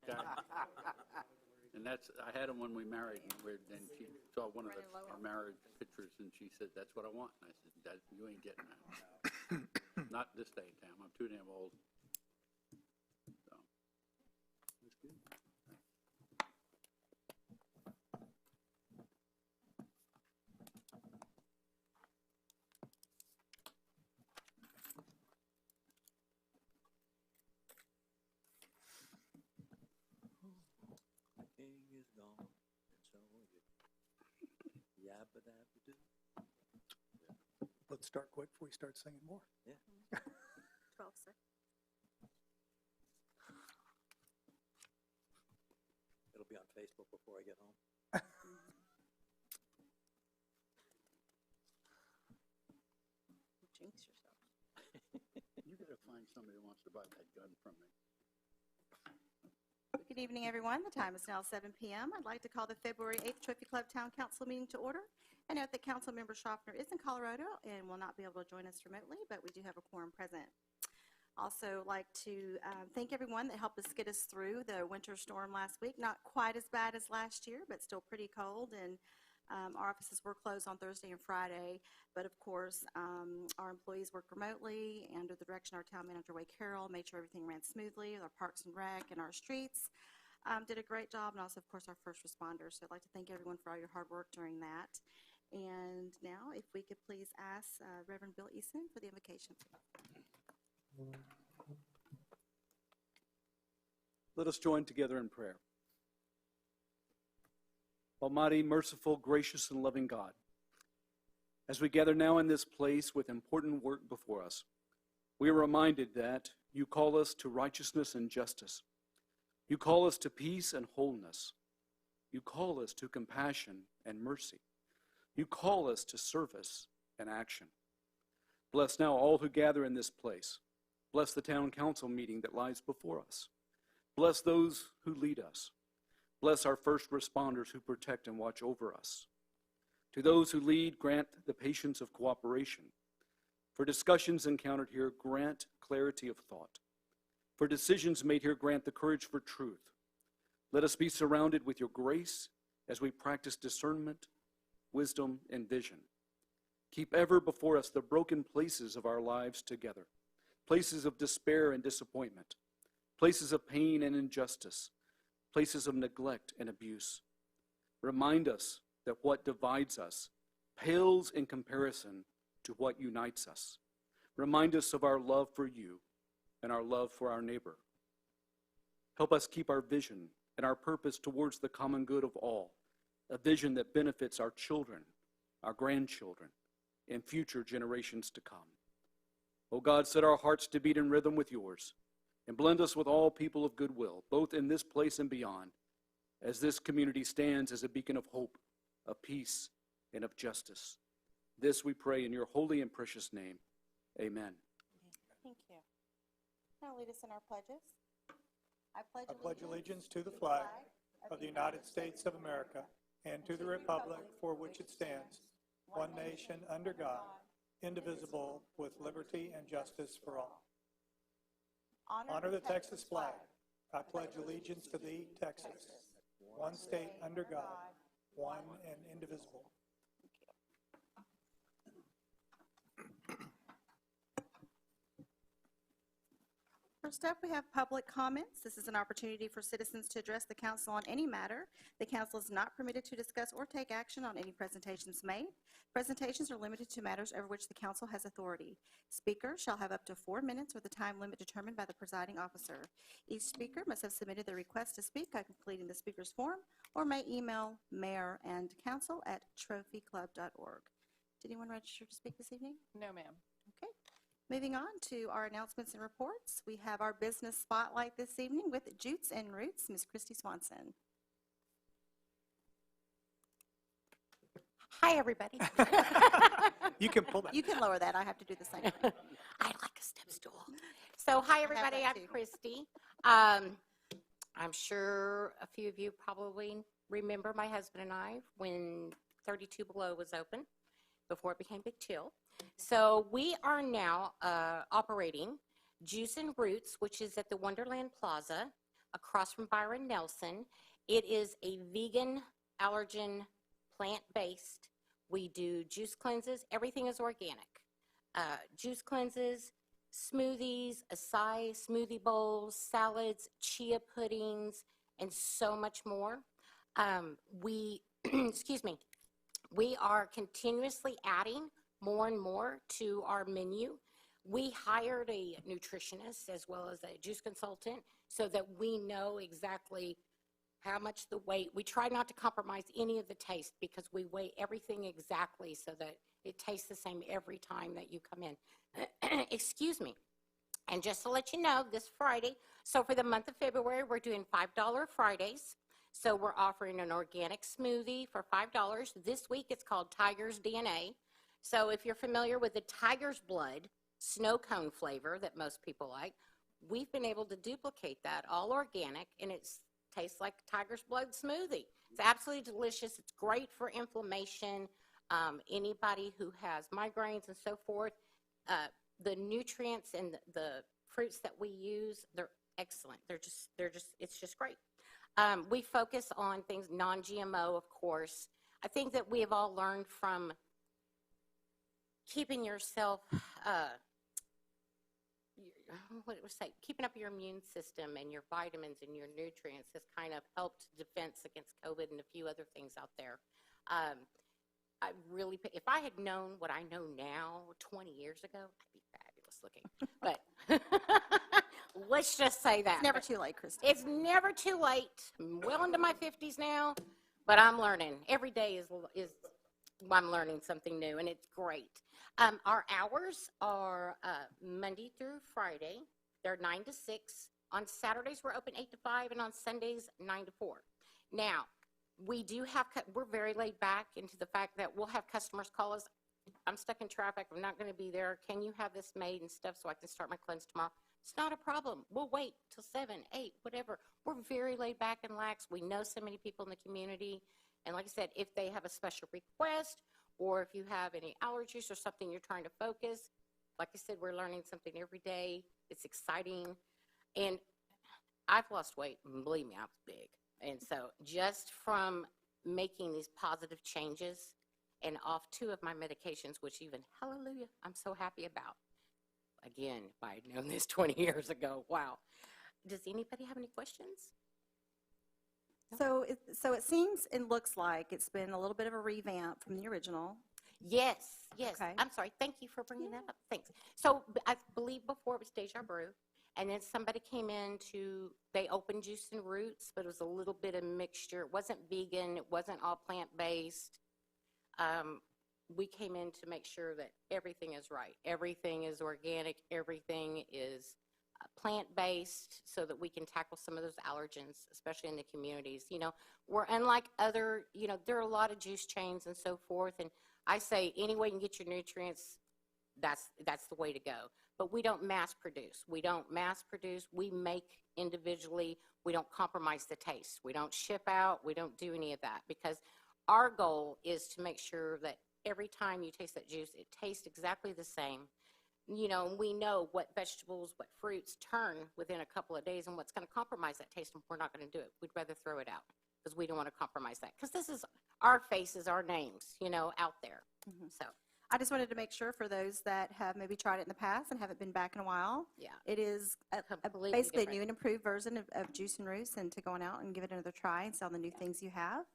Okay. And I had them when we married, and she saw one of our marriage pictures, and she said, "That's what I want." And I said, "You ain't getting that. Not this day and time. I'm 2.5 old." So, that's good. Is gone, and so are you. Yabba-dabba-doo. Let's start quick before we start singing more. Yeah. 12, sir. It'll be on Facebook before I get home. Jinx yourself. You got to find somebody who wants to buy that gun from me. Good evening, everyone. The time is now 7 p.m. I'd like to call the February 8th Trophy Club Town Council meeting to order. I note that Council Member Schaffner is in Colorado and will not be able to join us remotely, but we do have a quorum present. Also like to thank everyone that helped us get us through the winter storm last week. Not quite as bad as last year, but still pretty cold. And our offices were closed on Thursday and Friday, but of course, our employees worked remotely and under the direction of our town manager, Wade Carroll, made sure everything ran smoothly. Our parks and rec and our streets did a great job, and also, of course, our first responders. So I'd like to thank everyone for all your hard work during that. And now, if we could please ask Reverend Bill Easton for the invocation. Let us join together in prayer. Almighty, merciful, gracious, and loving God, as we gather now in this place with important work before us, we are reminded that you call us to righteousness and justice. You call us to peace and wholeness. You call us to compassion and mercy. You call us to service and action. Bless now all who gather in this place. Bless the town council meeting that lies before us. Bless those who lead us. Bless our first responders who protect and watch over us. To those who lead, grant the patience of cooperation. For discussions encountered here, grant clarity of thought. For decisions made here, grant the courage for truth. Let us be surrounded with your grace as we practice discernment, wisdom, and vision. Keep ever before us the broken places of our lives together, places of despair and disappointment, places of pain and injustice, places of neglect and abuse. Remind us that what divides us pales in comparison to what unites us. Remind us of our love for you and our love for our neighbor. Help us keep our vision and our purpose towards the common good of all, a vision that benefits our children, our grandchildren, and future generations to come. O God, set our hearts to beat in rhythm with yours, and blend us with all people of goodwill, both in this place and beyond, as this community stands as a beacon of hope, of peace, and of justice. This we pray in your holy and precious name. Amen. Thank you. Now lead us in our pledges. I pledge allegiance to the flag of the United States of America and to the republic for which it stands, one nation under God, indivisible, with liberty and justice for all. Honor the Texas flag. I pledge allegiance to thee, Texas, one state under God, one and indivisible. First up, we have public comments. This is an opportunity for citizens to address the council on any matter. The council is not permitted to discuss or take action on any presentations made. Presentations are limited to matters over which the council has authority. Speakers shall have up to 4 minutes with a time limit determined by the presiding officer. Each speaker must have submitted their request to speak by completing the speaker's form or may email mayor&council@trophyclub.org. Did anyone register to speak this evening? No, ma'am. Okay. Moving on to our announcements and reports, we have our business spotlight this evening with Jutes and Roots, Ms. Christy Swanson. Hi, everybody. You can pull that. You can lower that. I have to do the same thing. I like a step stool. So, hi, everybody. that I'm too. Christy. I'm sure a few of you probably remember my husband and I when 32 Below was open, before it became Big Chill. So we are now operating Juice and Roots, which is at the Wonderland Plaza across from Byron Nelson. It is a vegan, allergen, plant-based. We do juice cleanses. Everything is organic. Juice cleanses, smoothies, acai smoothie bowls, salads, chia puddings, and so much more. Excuse me, we are continuously adding more and more to our menu. We hired a nutritionist as well as a juice consultant so that we know exactly how much the weight. We try not to compromise any of the taste because we weigh everything exactly so that it tastes the same every time that you come in. Excuse me. And just to let you know, this Friday, so for the month of February, we're doing $5 Fridays. So we're offering an organic smoothie for $5. This week it's called Tiger's DNA. So if you're familiar with the tiger's blood snow cone flavor that most people like, we've been able to duplicate that, all organic, and it tastes like tiger's blood smoothie. It's absolutely delicious. It's great for inflammation. Anybody who has migraines and so forth, the nutrients and the fruits that we use, they're excellent. It's just great. We focus on things non-GMO, of course. I think that we have all learned from keeping yourself, keeping up your immune system and your vitamins and your nutrients has kind of helped defense against COVID and a few other things out there. If I had known what I know now 20 years ago, I'd be fabulous looking. But let's just say that. It's never too late, Christine. It's never too late. I'm well into my 50s now, but I'm learning. Every day I'm learning something new, and it's great. Our hours are Monday through Friday. They're 9 to 6. On Saturdays, we're open 8 to 5, and on Sundays, 9 to 4. Now, we're very laid back into the fact that we'll have customers call us. I'm stuck in traffic. I'm not going to be there. Can you have this made and stuff so I can start my cleanse tomorrow? It's not a problem. We'll wait till 7, 8, whatever. We're very laid back and lax. We know so many people in the community. And like I said, if they have a special request or if you have any allergies or something you're trying to focus, like I said, we're learning something every day. It's exciting. And I've lost weight. Believe me, I was big. And so just from making these positive changes and off 2 of my medications, which even, hallelujah, I'm so happy about. Again, if I had known this 20 years ago, wow. Does anybody have any questions? So it seems and looks like it's been a little bit of a revamp from the original. Yes. Okay. I'm sorry. Thank you for bringing that up. Thanks. So I believe before it was Deja Brew, and then somebody came in they opened Juice and Roots, but it was a little bit of mixture. It wasn't vegan. It wasn't all plant-based. We came in to make sure that everything is right. Everything is organic. Everything is plant-based so that we can tackle some of those allergens, especially in the communities. You know, we're unlike other, there are a lot of juice chains and so forth, and I say any way you can get your nutrients, that's the way to go. But we don't mass produce. We make individually. We don't compromise the taste. We don't ship out. We don't do any of that because our goal is to make sure that every time you taste that juice, it tastes exactly the same. We know what vegetables, what fruits turn within a couple of days and what's going to compromise that taste, and we're not going to do it. We'd rather throw it out because we don't want to compromise that because this is our faces, our names, out there. Mm-hmm. So I just wanted to make sure for those that have maybe tried it in the past and haven't been back in a while. Yeah. It is basically a new and improved version of Juice and Roots, and to go on out and give it another try and see all the new things you have.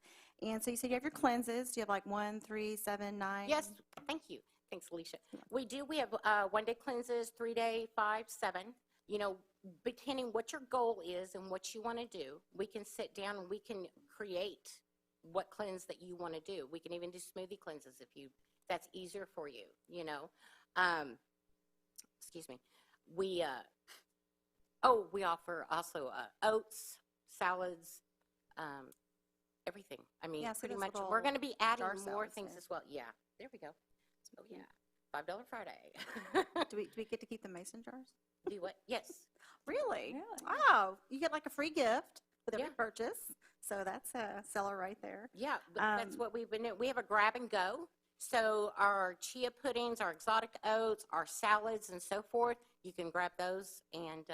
And so you said you have your cleanses. Do you have like 1, 3, 7, 9? Yes. Thank you. Thanks, Alicia. We do. We have 1-day cleanses, 3-day, 5, 7. Depending what your goal is and what you want to do, we can sit down and we can create what cleanse that you want to do. We can even do smoothie cleanses if that's easier for you. Excuse me. We offer also oats, salads, everything. I mean, Yeah, so pretty those much. little We're going to be adding jar more salads things there. as well. Yeah, there we go. Oh yeah, $5 Friday. Do we get to keep the mason jars? Do what? Yes. Really? Wow. You get like a free gift with every Yeah. purchase. So that's a seller right there. Yeah, but that's what we've been doing. We have a grab and go. So our chia puddings, our exotic oats, our salads, and so forth, you can grab those and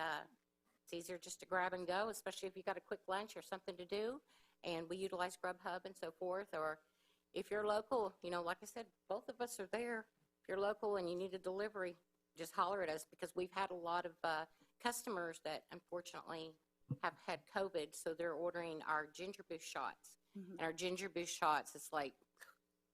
It's easier just to grab and go, especially if you got a quick lunch or something to do. And we utilize Grubhub and so forth. Or if you're local, like I said, both of us are there. If you're local and you need a delivery, just holler at us, because we've had a lot of customers that unfortunately have had COVID, so they're ordering our ginger boost shots. And our ginger boost shots,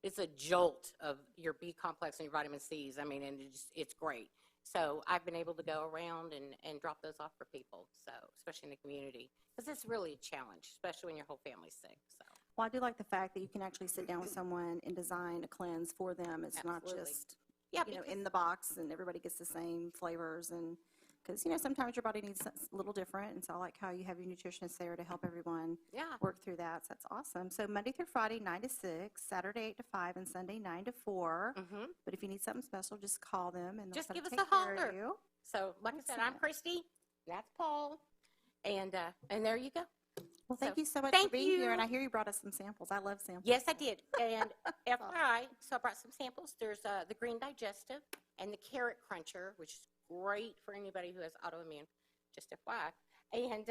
it's a jolt of your B complex and your vitamin C's. I mean, and it's great. So I've been able to go around and drop those off for people, so especially in the community, because it's really a challenge, especially when your whole family's sick. So. Well, I do like the fact that you can actually sit down with someone and design a cleanse for them. It's not Absolutely. just, Yeah, in the box and everybody gets the same flavors. And because, sometimes your body needs a little different. And so I like how you have your nutritionist there to help everyone work through that. So that's awesome. So Monday through Friday, 9 to 6, Saturday, 8 to 5, and Sunday, 9 to 4. But if you need something special, just call them and they'll Just try to give us take a care of holler. you. So, like I said, I'm Christy. That's Paul. And there you go. Well, thank you so much thank for being here. you. And I hear you brought us some samples. I love samples. Yes, I did. And FYI, so I brought some samples. There's the green digestive and the carrot cruncher, which is great for anybody who has autoimmune, just FYI. And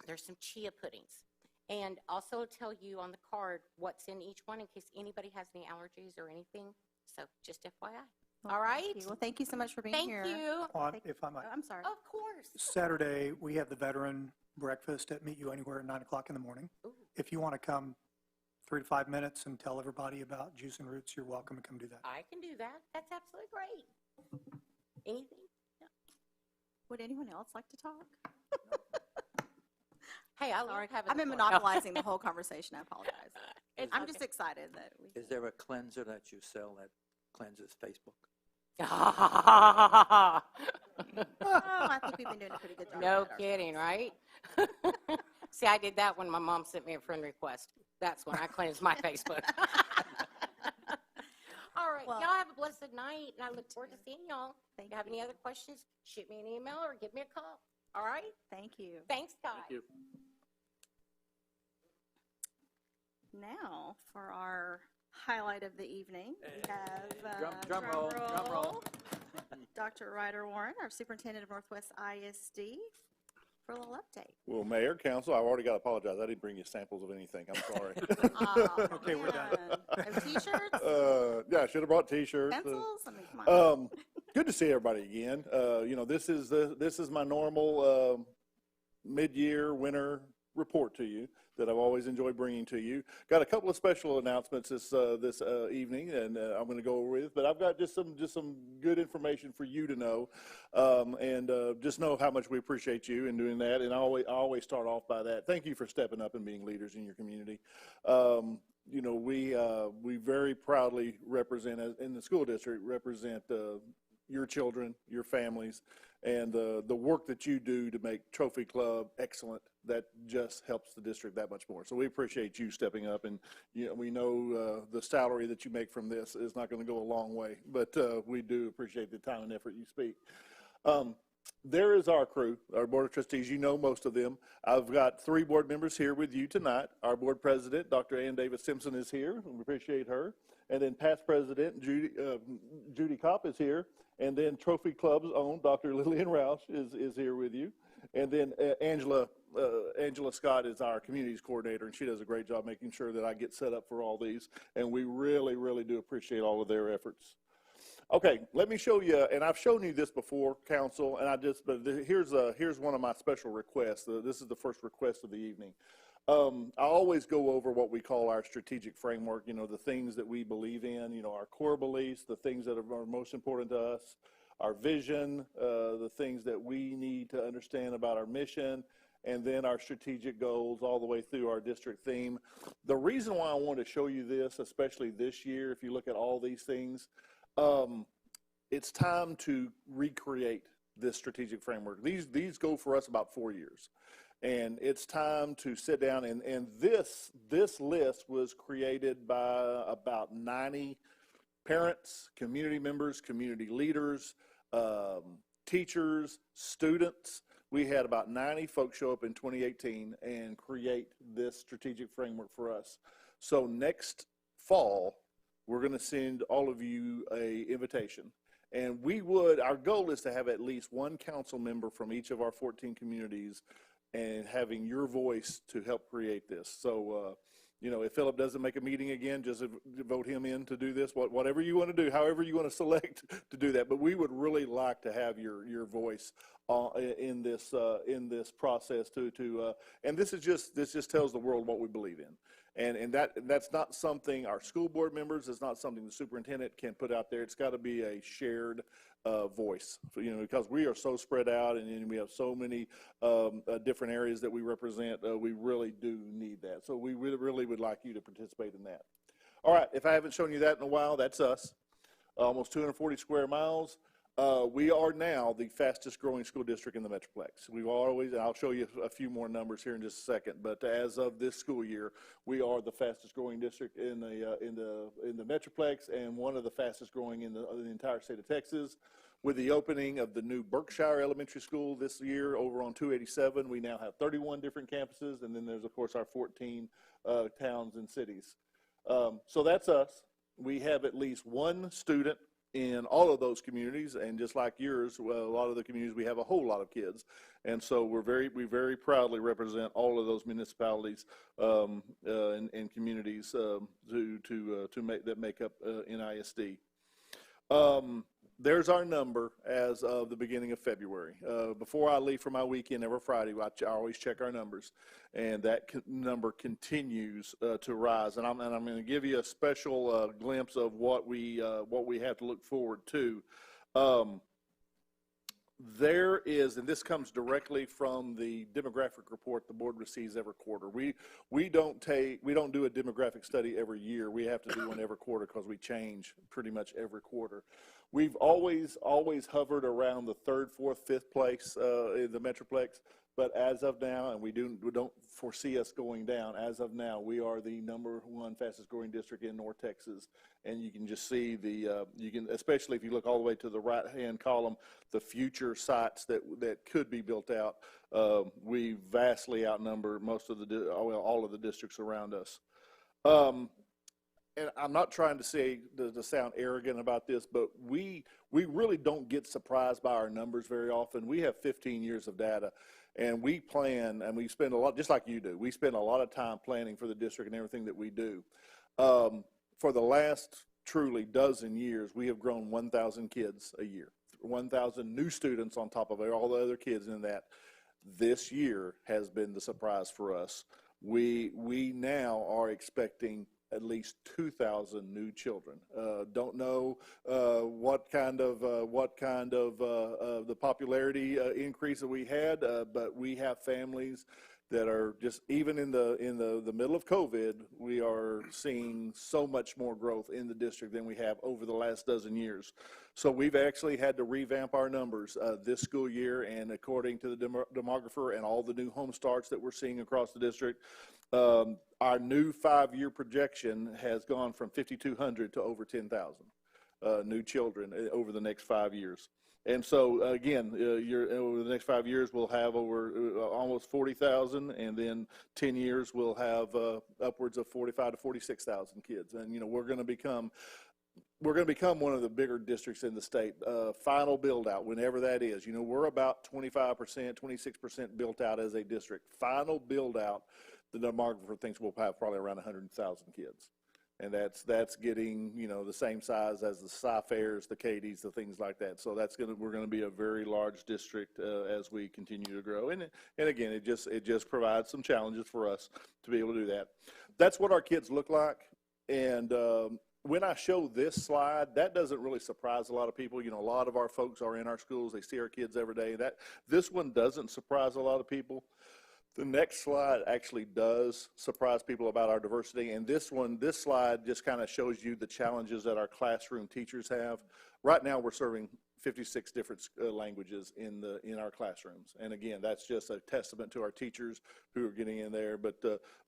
there's some chia puddings. And also tell you on the card what's in each one in case anybody has any allergies or anything. So just FYI. Well, All right? Well, thank you so much for being Thank here. you. If I might. I'm sorry. Of course. Saturday, we have the veteran breakfast at Meet You Anywhere at 9 o'clock in the morning. Ooh. If you want to come 3 to 5 minutes and tell everybody about Juice and Roots, you're welcome to come do that. I can do that. That's absolutely great. Anything? Would anyone else like to talk? Hey, I love Sorry. having I've been fun. monopolizing the whole conversation. I apologize. It's I'm okay. just excited that we. Is there a cleanser that you sell that cleanses Facebook? Oh, I think we've been doing a pretty good job. No of that kidding, right? See, I did that when my mom sent me a friend request. That's when I cleansed my Facebook. All right, Well- y'all have a blessed night, and I look forward to seeing y'all. Thank If you have any other questions, shoot me an email or give me a call. All right? Thank you. Thanks, guys. Thank you. Now, for our highlight of the evening, we have Drum roll. Dr. Ryder Warren, our superintendent of Northwest ISD, for a little update. Well, Mayor, Council, I've already got to apologize. I didn't bring you samples of anything. I'm sorry. Okay, we're done. Oh, T-shirts, Yeah, I should have brought T-shirts. pencils. I mean, come on. Good to see everybody again. This is my normal mid-year winter report to you that I've always enjoyed bringing to you. Got a couple of special announcements this evening, and I'm going to go over with. But I've got just some good information for you to know, and just know how much we appreciate you in doing that. And I always start off by that. Thank you for stepping up and being leaders in your community. We very proudly represent, in the school district, represent your children, your families, and the work that you do to make Trophy Club excellent. That just helps the district that much more. So we appreciate you stepping up, and we know the salary that you make from this is not going to go a long way, but we do appreciate the time and effort you speak. There is our crew, our Board of Trustees. You know most of them. I've got 3 board members here with you tonight. Our board president, Dr. Ann Davis Simpson, is here. We appreciate her. And then past president, Judy Kopp, is here. And then Trophy Club's own Dr. Lillian Roush is here with you. And then Angela Scott is our communities coordinator, and she does a great job making sure that I get set up for all these. And we really, really do appreciate all of their efforts. Okay, let me show you, and I've shown you this before, Council, but here's one of my special requests. This is the first request of the evening. I always go over what we call our strategic framework, the things that we believe in, our core beliefs, the things that are most important to us, our vision, the things that we need to understand about our mission, and then our strategic goals all the way through our district theme. The reason why I want to show you this, especially this year, if you look at all these things, it's time to recreate this strategic framework. These go for us about 4 years. And it's time to sit down, and this list was created by about 90 parents, community members, community leaders, teachers, students. We had about 90 folks show up in 2018 and create this strategic framework for us. So next fall, we're going to send all of you an invitation. And our goal is to have at least one council member from each of our 14 communities and having your voice to help create this. So, if Philip doesn't make a meeting again, just vote him in to do this, whatever you want to do, however you want to select to do that. But we would really like to have your voice in this process and this just tells the world what we believe in. And that's not something our school board members, it's not something the superintendent can put out there. It's got to be a shared voice, because we are so spread out and we have so many different areas that we represent. We really do need that. So we really would like you to participate in that. All right, if I haven't shown you that in a while, that's us. Almost 240 square miles. We are now the fastest growing school district in the Metroplex. We've always, and I'll show you a few more numbers here in just a second, but as of this school year, we are the fastest growing district in the Metroplex and one of the fastest growing in the entire state of Texas. With the opening of the new Berkshire Elementary School this year over on 287, we now have 31 different campuses, and then there's, of course, our 14 towns and cities. So that's us. We have at least one student in all of those communities, and just like yours, a lot of the communities, we have a whole lot of kids, and so we very proudly represent all of those municipalities and communities that make up NISD. There's our number as of the beginning of February. Before I leave for my weekend every Friday, I always check our numbers, and that number continues to rise. And I'm going to give you a special glimpse of what we have to look forward to. There is, and this comes directly from the demographic report the board receives every quarter. We don't do a demographic study every year. We have to do one every quarter because we change pretty much every quarter. We've always hovered around the third, fourth, fifth place in the Metroplex, but as of now, and we don't foresee us going down, as of now, we are the #1 fastest growing district in North Texas. And you can just see especially if you look all the way to the right-hand column, the future sites that could be built out. We vastly outnumber all of the districts around us. And I'm not trying to sound arrogant about this, but we really don't get surprised by our numbers very often. We have 15 years of data, and we plan, and we spend a lot, just like you do, we spend a lot of time planning for the district and everything that we do. For the last truly dozen years, we have grown 1,000 kids a year, 1,000 new students on top of all the other kids in that. This year has been the surprise for us. We now are expecting at least 2,000 new children. Don't know what kind of the popularity increase that we had, but we have families that are just, even in the middle of COVID, we are seeing so much more growth in the district than we have over the last dozen years. So we've actually had to revamp our numbers this school year, and according to the demographer and all the new home starts that we're seeing across the district, our new 5-year projection has gone from 5,200 to over 10,000 new children over the next 5 years. And so, again, over the next 5 years, we'll have over almost 40,000, and then 10 years, we'll have upwards of 45 to 46,000 kids. And, we're going to become one of the bigger districts in the state. Final build out, whenever that is, we're about 25%, 26% built out as a district. Final build out, the demographer thinks we'll have probably around 100,000 kids. And that's getting, the same size as the Cy-Fairs, the Cadies, the things like that. So we're going to be a very large district as we continue to grow. And again, it just provides some challenges for us to be able to do that. That's what our kids look like. And when I show this slide, that doesn't really surprise a lot of people. A lot of our folks are in our schools. They see our kids every day. This one doesn't surprise a lot of people. The next slide actually does surprise people about our diversity, and this slide just kind of shows you the challenges that our classroom teachers have. Right now, we're serving 56 different languages in our classrooms, and again, that's just a testament to our teachers who are getting in there. But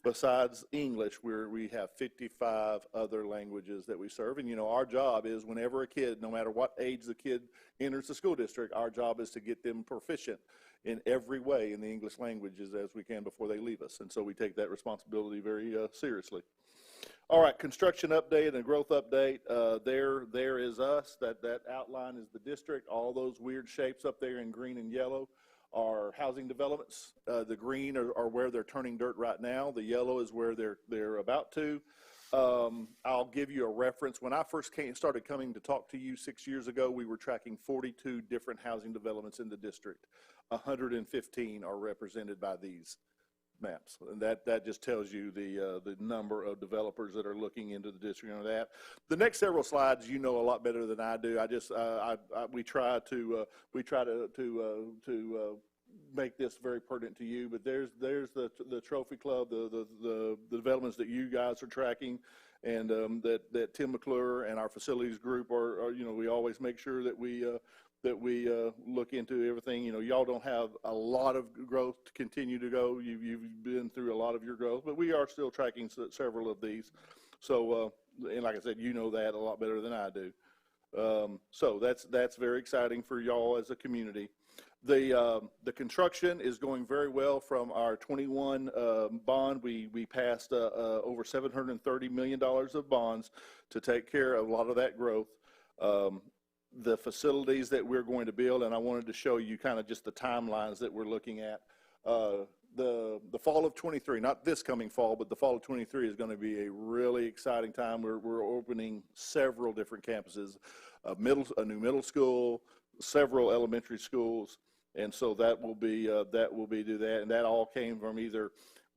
besides English, we have 55 other languages that we serve, and our job is, whenever a kid, no matter what age the kid enters the school district, our job is to get them proficient in every way in the English languages as we can before they leave us. And so we take that responsibility very seriously. All right, construction update and growth update. There is us. That outline is the district. All those weird shapes up there in green and yellow are housing developments. The green are where they're turning dirt right now. The yellow is where they're about to. I'll give you a reference. When I first started coming to talk to you 6 years ago, we were tracking 42 different housing developments in the district. 115 are represented by these maps, and that just tells you the number of developers that are looking into the district and that. The next several slides, you know a lot better than I do. I just we try to make this very pertinent to you. But there's the Trophy Club, the developments that you guys are tracking, and that Tim McClure and our facilities group are we always make sure that we look into everything. Y'all don't have a lot of growth to continue to go. You've been through a lot of your growth, but we are still tracking several of these. So, and like I said, you know that a lot better than I do. So that's very exciting for y'all as a community. The construction is going very well from our 21 bond. We passed over $730 million of bonds to take care of a lot of that growth. The facilities that we're going to build, and I wanted to show you kind of just the timelines that we're looking at. The fall of 23, not this coming fall, but the fall of 23 is going to be a really exciting time. We're opening several different campuses, a new middle school, several elementary schools, and so that will be do that, and that all came from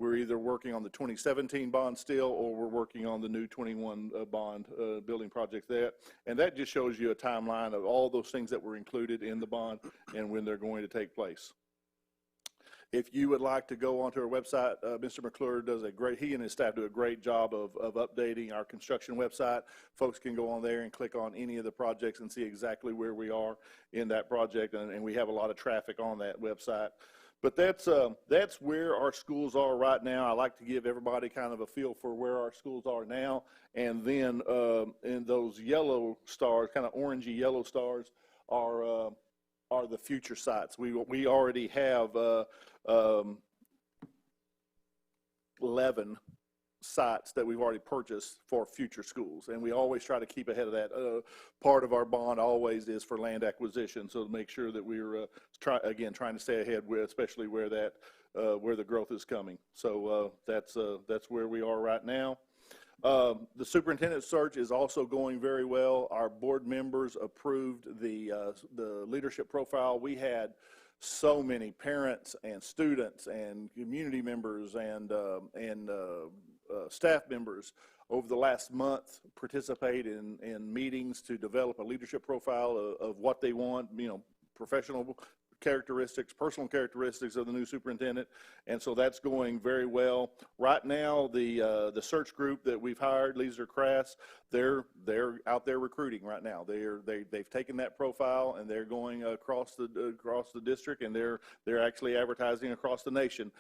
we're either working on the 2017 bond still, or we're working on the new 21 bond building project there. And that just shows you a timeline of all those things that were included in the bond and when they're going to take place. If you would like to go onto our website, Mr. McClure he and his staff do a great job of updating our construction website. Folks can go on there and click on any of the projects and see exactly where we are in that project, and we have a lot of traffic on that website. But that's where our schools are right now. I like to give everybody kind of a feel for where our schools are now, and then in those yellow stars, kind of orangey yellow stars, are the future sites. We already have 11 sites that we've already purchased for future schools, and we always try to keep ahead of that. Part of our bond always is for land acquisition, so to make sure that we're trying to stay ahead with, especially where the growth is coming. So that's where we are right now. The superintendent search is also going very well. Our board members approved the leadership profile. We had so many parents and students and community members and staff members over the last month participate in meetings to develop a leadership profile of what they want, professional characteristics, personal characteristics of the new superintendent, and so that's going very well. Right now, the search group that we've hired, Leaser Crass, they're out there recruiting right now. They've taken that profile and they're going across the district, and they're actually advertising across the nation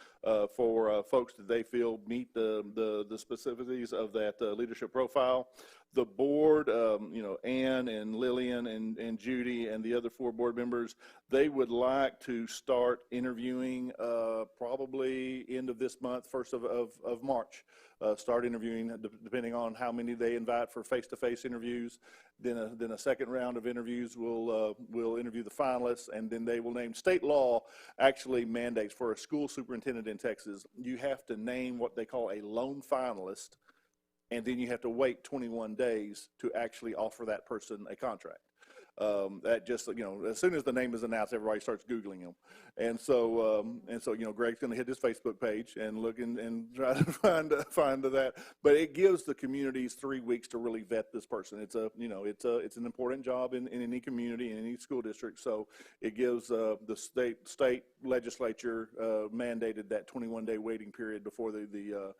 for folks that they feel meet the specificities of that leadership profile. The board, Ann and Lillian and Judy and the other 4 board members, they would like to start interviewing probably end of this month, 1st of March. Start interviewing, depending on how many they invite for face-to-face interviews. Then a second round of interviews will interview the finalists, and then they will name. State law actually mandates for a school superintendent in Texas, you have to name what they call a lone finalist, and then you have to wait 21 days to actually offer that person a contract. That just, as soon as the name is announced, everybody starts Googling them. And so, Greg's going to hit his Facebook page and look and try to find that. But it gives the communities 3 weeks to really vet this person. It's an important job in any community, in any school district. So it gives the state legislature mandated that 21-day waiting period before the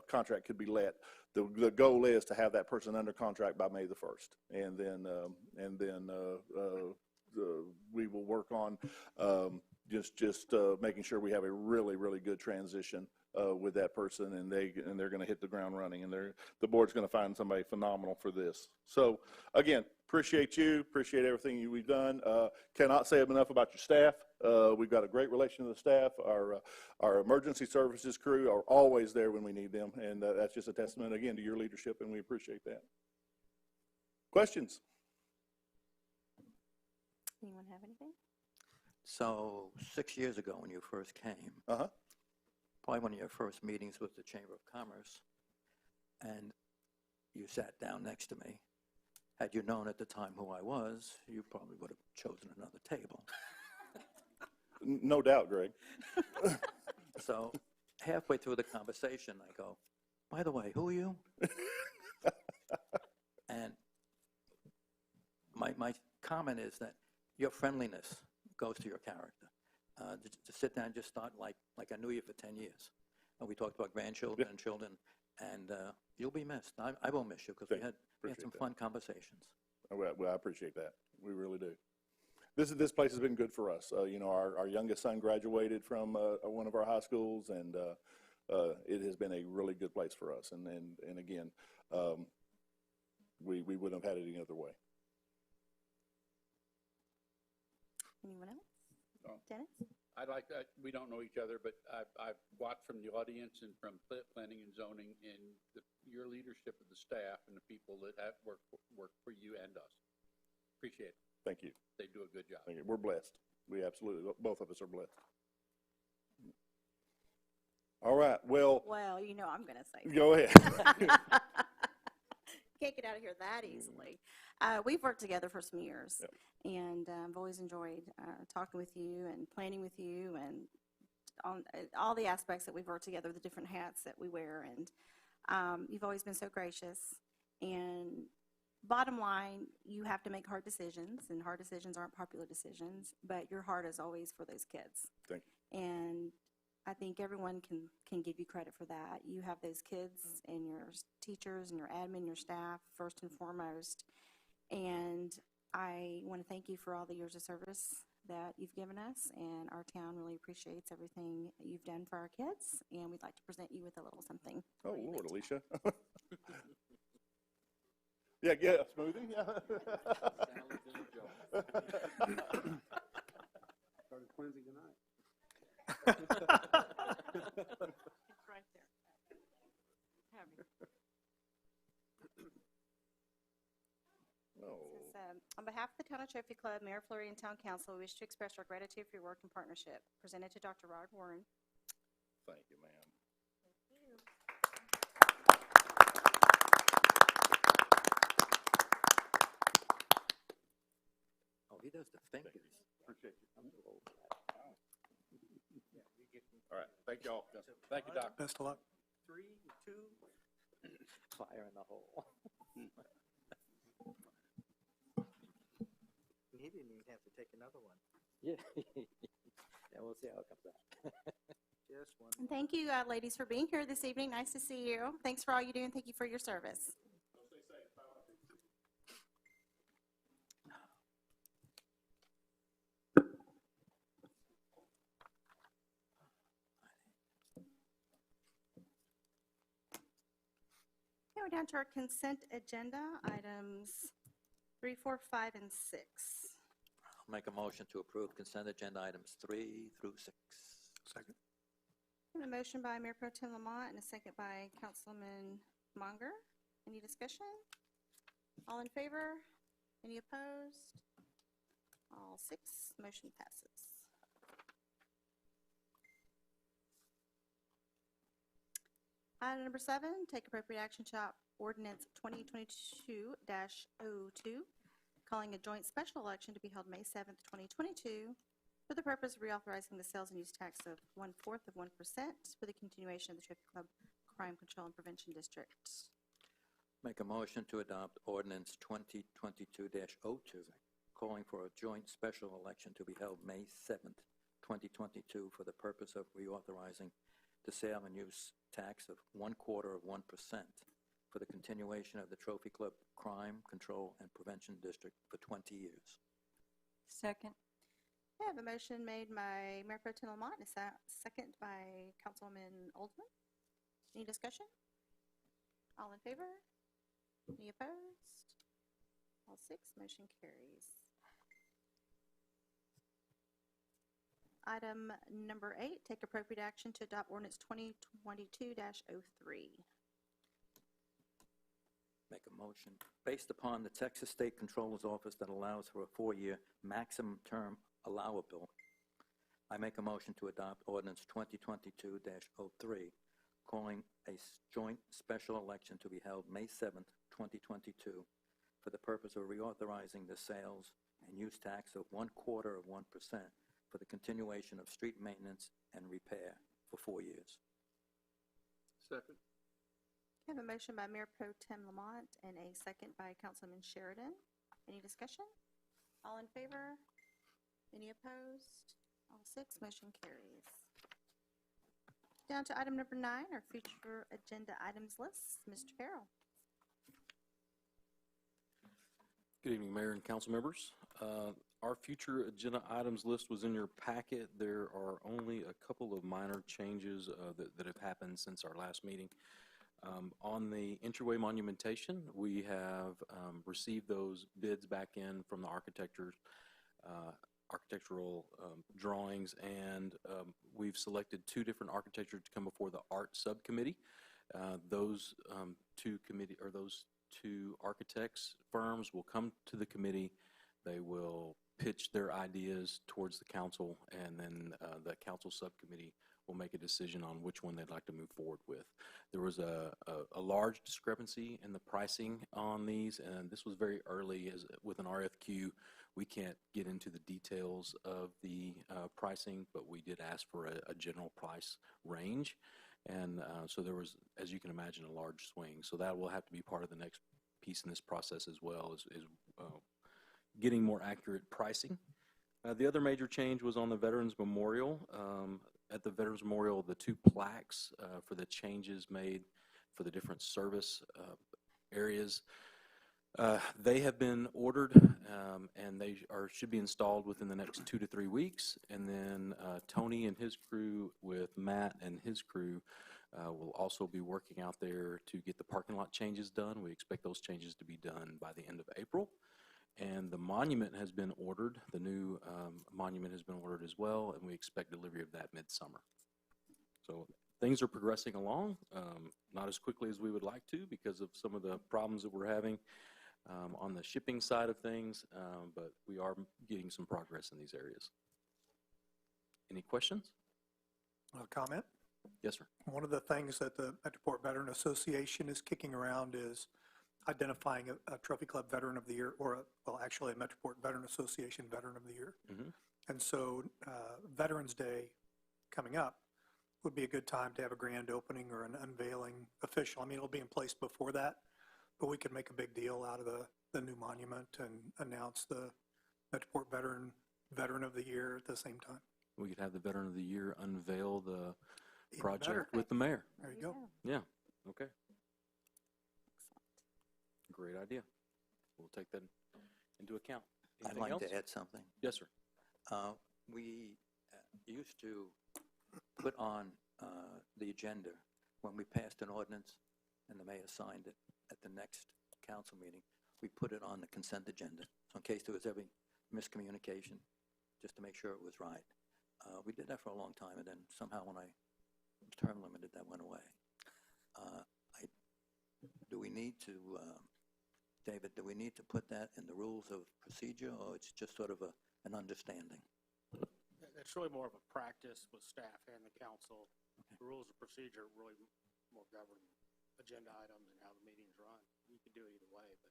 contract could be let. The goal is to have that person under contract by May the 1st, and then we will work on just making sure we have a really, really good transition with that person, and they're going to hit the ground running, and the board's going to find somebody phenomenal for this. So again, appreciate everything we've done. Cannot say enough about your staff. We've got a great relation with the staff. Our emergency services crew are always there when we need them, and that's just a testament, again, to your leadership, and we appreciate that. Questions? Anyone have anything? So 6 years ago when you first came, Uh-huh. probably one of your first meetings was the Chamber of Commerce, and you sat down next to me. Had you known at the time who I was, you probably would have chosen another table. No doubt, Greg. So halfway through the conversation, I go, by the way, who are you? And my comment is that your friendliness goes to your character. To sit down and just start like I knew you for 10 years. And we talked about grandchildren and children, and you'll be missed. I will miss you because we had some fun conversations. Well, I appreciate that. We really do. This place has been good for us. You know, our youngest son graduated from one of our high schools, and it has been a really good place for us. And again, we wouldn't have had it any other way. Anyone else? No. Dennis? I'd like that. We don't know each other, but I've watched from the audience and from planning and zoning and your leadership of the staff and the people that have worked for you and us. Appreciate it. Thank you. They do a good job. Thank you. We're blessed. We absolutely, both of us are blessed. All right. Well, You know I'm going to say go ahead. Can't get out of here that easily. We've worked together for some years, Yep. and I've always enjoyed talking with you and planning with you and on all the aspects that we've worked together, the different hats that we wear, and you've always been so gracious. And bottom line, you have to make hard decisions, and hard decisions aren't popular decisions, but your heart is always for those kids. Thank you. And I think everyone can give you credit for that. You have those kids and your teachers and your admin, your staff, first and foremost. And I want to thank you for all the years of service that you've given us, and our town really appreciates everything you've done for our kids, and we'd like to present you with a little something. Oh, Lord, Alicia. Yeah, smoothie. Yeah. Started cleansing tonight. It's right there. Have you. Oh. On behalf of the Town of Trophy Club, Mayor Fleury, and Town Council, we wish to express our gratitude for your work and partnership. Presented to Dr. Rod Warren. Thank you, ma'am. Oh, he does the fingers. Appreciate you. All right. Thank y'all. Thank you, Doc. Best of luck. 3, 2, fire in the hole. He didn't even have to take another one. Yeah. Yeah, we'll see how it comes out. Just one. And thank you, ladies, for being here this evening. Nice to see you. Thanks for all you do, and thank you for your service. Okay, we're down to our consent agenda, items 3, 4, 5, and 6. I'll make a motion to approve consent agenda items 3 through 6. Second. I have a motion by Mayor Pro Tem Lamont and a second by Councilman Munger. Any discussion? All in favor? Any opposed? All 6, motion passes. Item number 7, take appropriate action to adopt ordinance 2022-02, calling a joint special election to be held May 7th, 2022, for the purpose of reauthorizing the sales and use tax of 1/4 of 1% for the continuation of the Trophy Club Crime Control and Prevention District. Make a motion to adopt ordinance 2022-02, calling for a joint special election to be held May 7th, 2022, for the purpose of reauthorizing the sale and use tax of 1/4 of 1% for the continuation of the Trophy Club Crime Control and Prevention District for 20 years. Second. I have a motion made by Mayor Pro Tem Lamont and a second by Councilwoman Oldham. Any discussion? All in favor? Any opposed? All 6, motion carries. Item number 8, take appropriate action to adopt ordinance 2022-03. Make a motion based upon the Texas State Controller's Office that allows for a 4-year maximum term allowable. I make a motion to adopt ordinance 2022-03, calling a joint special election to be held May 7th, 2022, for the purpose of reauthorizing the sales and use tax of 1/4% for the continuation of street maintenance and repair for 4 years. Second. I have a motion by Mayor Pro Tem Lamont and a second by Councilman Sheridan. Any discussion? All in favor? Any opposed? All 6, motion carries. Down to item number 9, our future agenda items list. Mr. Farrell. Good evening, Mayor and council members. Our future agenda items list was in your packet. There are only a couple of minor changes that have happened since our last meeting. On the entryway monumentation, we have received those bids back in from the architectural drawings, and we've selected 2 different architects to come before the art subcommittee. Those two architects firms will come to the committee. They will pitch their ideas towards the council, and then the council subcommittee will make a decision on which one they'd like to move forward with. There was a large discrepancy in the pricing on these, and this was very early. As with an RFQ, we can't get into the details of the pricing, but we did ask for a general price range. And so there was, as you can imagine, a large swing. So that will have to be part of the next piece in this process as well, is getting more accurate pricing. The other major change was on the Veterans Memorial. At the Veterans Memorial, the 2 plaques for the changes made for the different service areas, they have been ordered, and they should be installed within the next 2 to 3 weeks. And then Tony and his crew, with Matt and his crew, will also be working out there to get the parking lot changes done. We expect those changes to be done by the end of April. And the monument has been ordered. The new monument has been ordered as well, and we expect delivery of that midsummer. So things are progressing along, not as quickly as we would like to because of some of the problems that we're having on the shipping side of things, but we are getting some progress in these areas. Any questions? A comment? Yes, sir. One of the things that the Metroport Veteran Association is kicking around is identifying a Trophy Club Veteran of the Year, or actually a Metroport Veteran Association Veteran of the Year. Mm-hmm. And so Veterans Day coming up would be a good time to have a grand opening or an unveiling official. I mean, it'll be in place before that, but we could make a big deal out of the new monument and announce the Metroport Veteran of the Year at the same time. We could have the Veteran of the Year unveil the Even project better. with the mayor. There you go. Yeah, okay. Great idea. We'll take that into account. I'd Anything like else? to add something. Yes, sir. We used to put on the agenda when we passed an ordinance and the mayor signed it at the next council meeting. We put it on the consent agenda, so in case there was every miscommunication, just to make sure it was right. We did that for a long time, and then somehow when I was term limited, that went away. Do we need to, David, do we need to put that in the rules of procedure, or it's just sort of an understanding? It's really more of a practice with staff and the council. Okay. The rules of procedure really more govern agenda items and how the meetings run. You could do it either way, but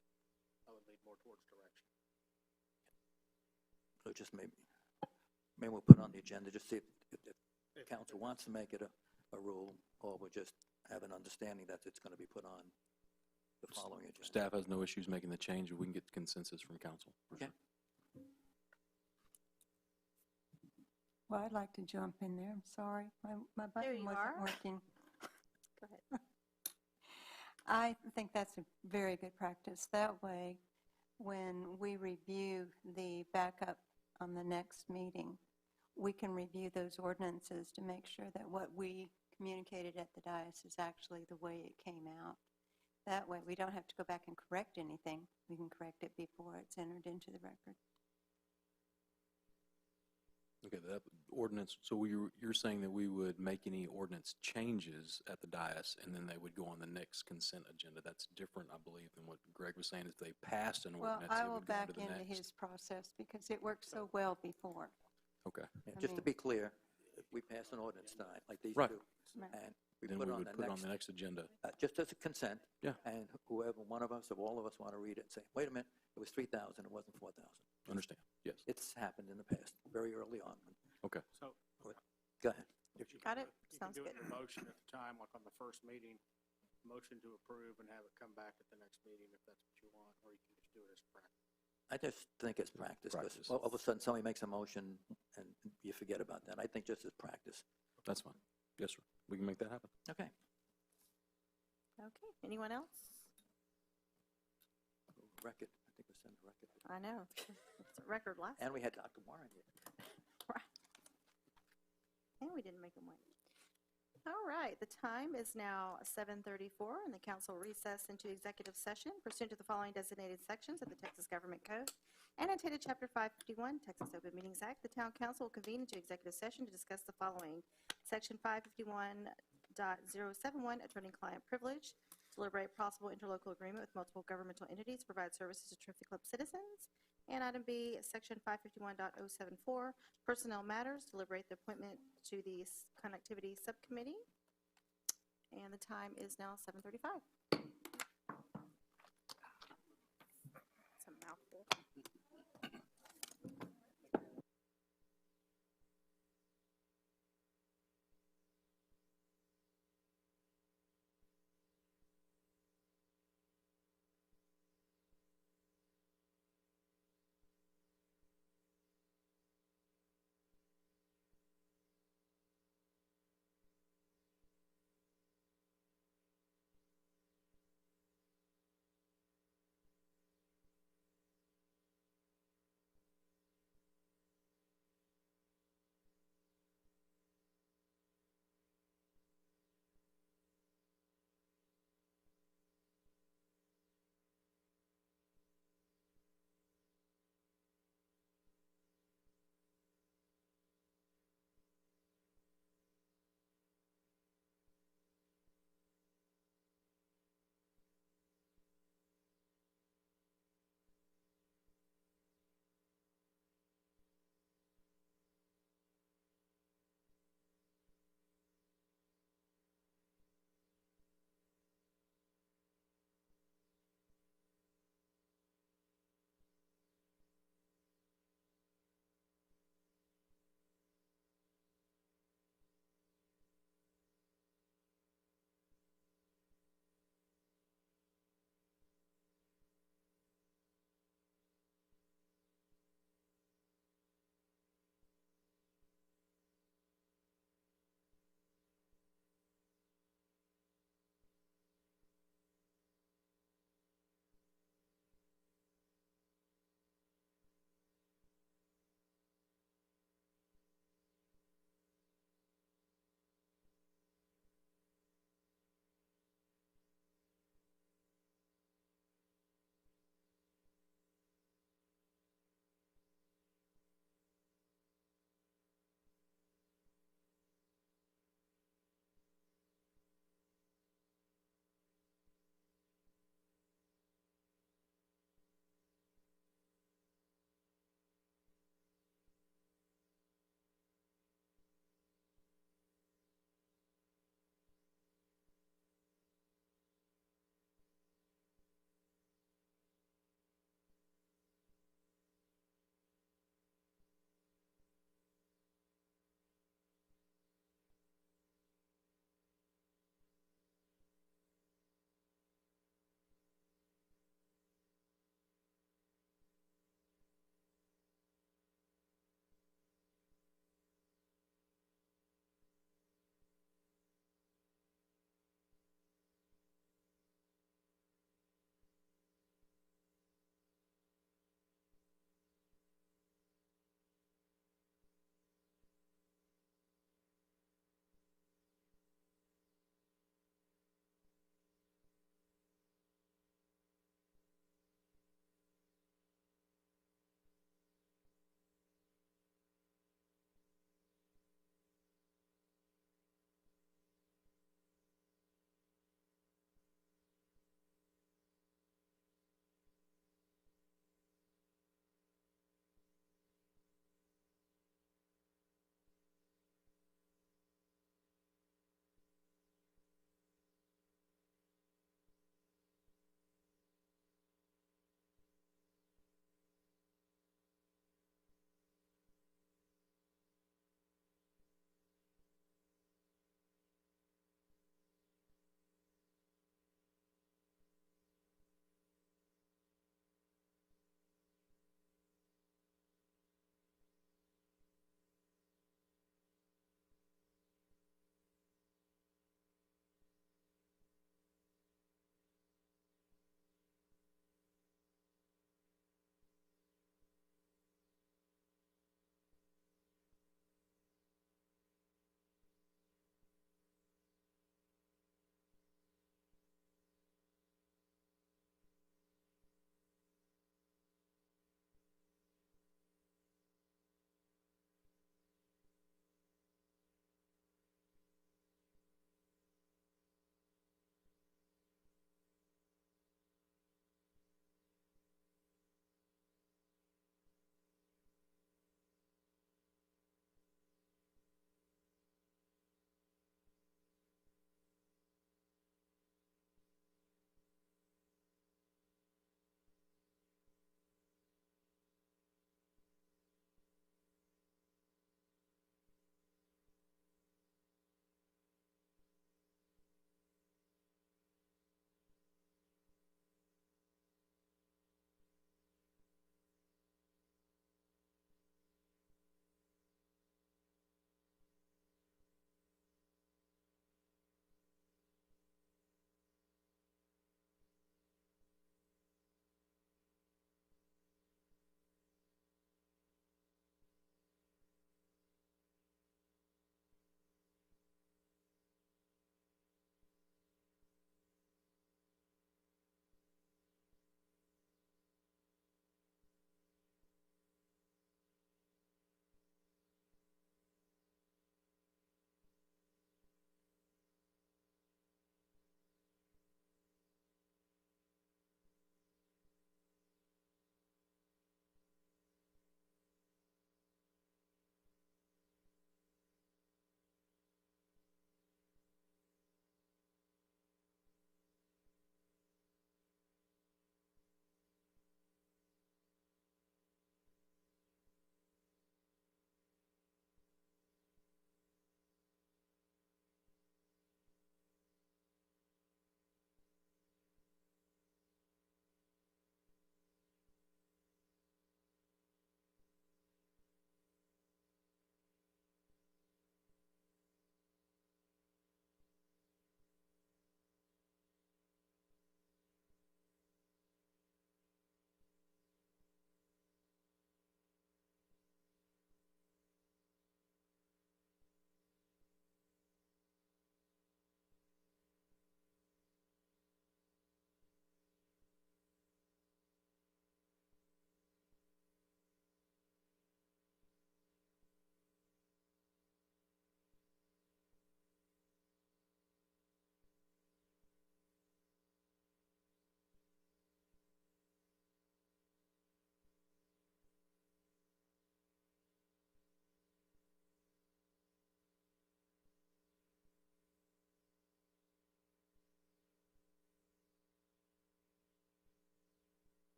I would lead more towards direction. So just maybe we'll put it on the agenda, just see if the council wants to make it a rule, or we'll just have an understanding that it's going to be put on the following agenda. Staff has no issues making the change if we can get consensus from council. Okay. Sure. Well, I'd like to jump in there. I'm sorry. My There button you wasn't are. working. Go ahead. I think that's a very good practice. That way, when we review the backup on the next meeting, we can review those ordinances to make sure that what we communicated at the dais is actually the way it came out. That way, we don't have to go back and correct anything. We can correct it before it's entered into the record. Okay, ordinance, so you're saying that we would make any ordinance changes at the dais, and then they would go on the next consent agenda? That's different, I believe, than what Greg was saying. If they passed an Well, ordinance, I it will would go on back to the into next. his process because it worked so well before. Okay. Yeah, I just to mean- be clear, if we pass an ordinance tonight, like these Right. two, Right. and we Then put we it on would the put it on next, the next agenda. just as a consent. Yeah. And whoever, one of us or all of us want to read it and say, wait a minute, it was 3,000, it wasn't 4,000. Understand? Yes. It's happened in the past, very early on. Okay. So Go ahead. if you Got it? You can Sounds do it good. in a motion at the time, like on the first meeting, motion to approve and have it come back at the next meeting if that's what you want, or you can just do it as practice. I just think it's practice, because Practice. all of a sudden somebody makes a motion and you forget about that. I think just as practice. That's fine. Yes, sir. We can make that happen. Okay. Okay, anyone else? Record, I think we sent a record. I know, it's a record last. And we had Dr. Warren here. And we didn't make them wait. All right, the time is now 7:34, and the council recessed into executive session pursuant to the following designated sections of the Texas Government Code and annotated Chapter 551, Texas Open Meetings Act. The town council will convene into executive session to discuss the following: Section 551.071, attorney-client privilege, deliberate possible interlocal agreement with multiple governmental entities, provide services to Trophy Club citizens. And item B, Section 551.074, personnel matters, deliberate the appointment to the connectivity subcommittee. And the time is now 7:35. It's a mouthful.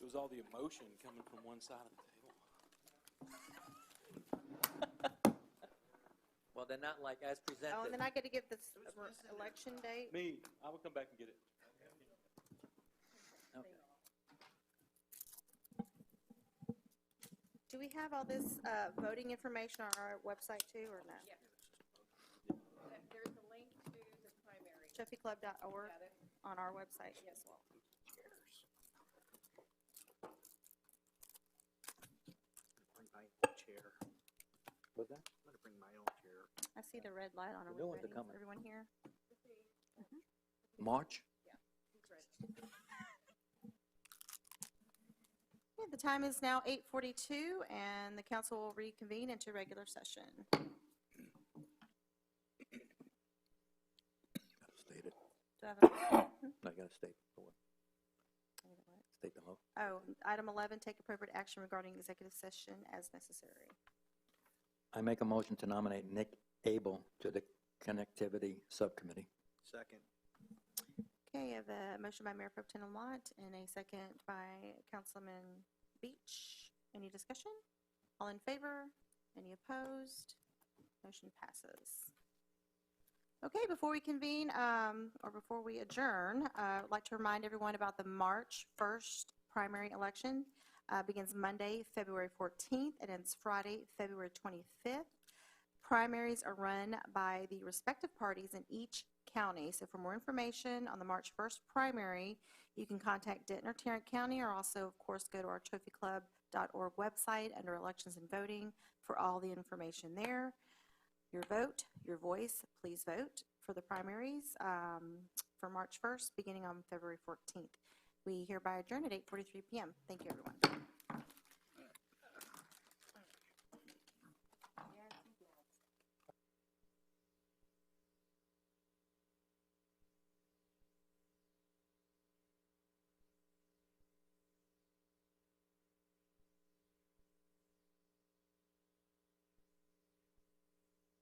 It was all the emotion coming from one side of the table. Well, they're not like as presented. Oh, and then I get to give this election date. Me, I will come back and get it. Okay. Do we have all this voting information on our website too, or no? There's a link to the primary. trophyclub.org on our website as well. Bring my own chair. What's that? I'm gonna bring my own chair. I see the red light on. Are The we new ones are ready? coming. Everyone here? March? Okay, the time is now 8:42, and the council will reconvene into regular session. Gotta state it. Do I have a- I gotta state the word. State the whole. Oh, item 11, take appropriate action regarding executive session as necessary. I make a motion to nominate Nick Abel to the Connectivity Subcommittee. Second. Okay, I have a motion by Mayor Pro Tem Lamont and a second by Councilman Beach. Any discussion? All in favor? Any opposed? Motion passes. Okay, before we convene, or before we adjourn, I'd like to remind everyone about the March 1st primary election. Begins Monday, February 14th, and ends Friday, February 25th. Primaries are run by the respective parties in each county. So for more information on the March 1st primary, you can contact Denton or Tarrant County, or also, of course, go to our trophyclub.org website under Elections and Voting for all the information there. Your vote, your voice, please vote for the primaries for March 1st, beginning on February 14th. We hereby adjourn at 8:43 p.m. Thank you, everyone.